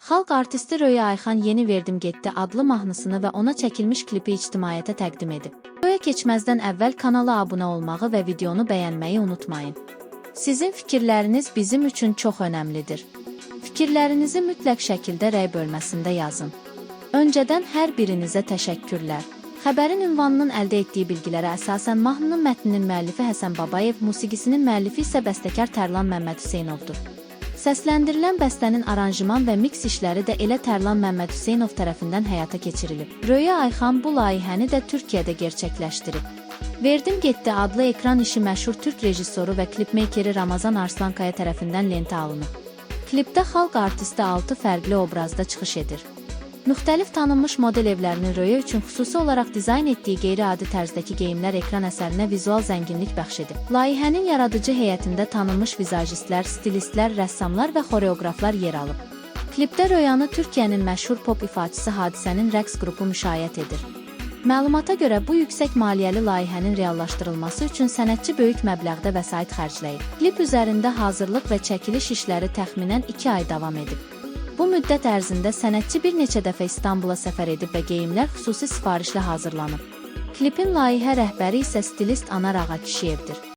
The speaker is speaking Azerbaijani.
Xalq artisti Röya Ayxan yeni Verdim Getdi adlı mahnısını və ona çəkilmiş klipi ictimaiyyətə təqdim edib. Videoya keçməzdən əvvəl kanala abunə olmağı və videonu bəyənməyi unutmayın. Sizin fikirləriniz bizim üçün çox önəmlidir. Fikirlərinizi mütləq şəkildə rəy bölməsində yazın. Öncədən hər birinizə təşəkkürlər. Xəbərin ünvanının əldə etdiyi bilgilərə əsasən mahnının mətninin müəllifi Həsən Babayev, musiqisinin müəllifi isə bəstəkar Tərlan Məmmədhüseynovdur. Səsləndirilən bəstənin aranjman və miks işləri də elə Tərlan Məmmədhüseynov tərəfindən həyata keçirilib. Röya Ayxan bu layihəni də Türkiyədə gerçəkləşdirib. Verdim Getdi adlı ekran işi məşhur türk rejissoru və klipmeykeri Ramazan Arslankaya tərəfindən lentə alınıb. Klipdə xalq artisti 6 fərqli obrazda çıxış edir. Müxtəlif tanınmış model evlərinin Röya üçün xüsusi olaraq dizayn etdiyi qeyri-adi tərzdəki geyimlər ekran əsərinə vizual zənginlik bəxş edib. Layihənin yaradıcı heyətində tanınmış vizajistlər, stilistlər, rəssamlar və xoreoqraflar yer alıb. Klipdə Röyanı Türkiyənin məşhur pop ifaçısı Hadisənin rəqs qrupu müşayiət edir. Məlumata görə bu yüksək maliyyəli layihənin reallaşdırılması üçün sənətçi böyük məbləğdə vəsait xərcləyib. Klip üzərində hazırlıq və çəkiliş işləri təxminən 2 ay davam edib. Bu müddət ərzində sənətçi bir neçə dəfə İstanbula səfər edib və geyimlər xüsusi sifarişlə hazırlanıb. Klipin layihə rəhbəri isə stilist Anar Ağakişiyevdir.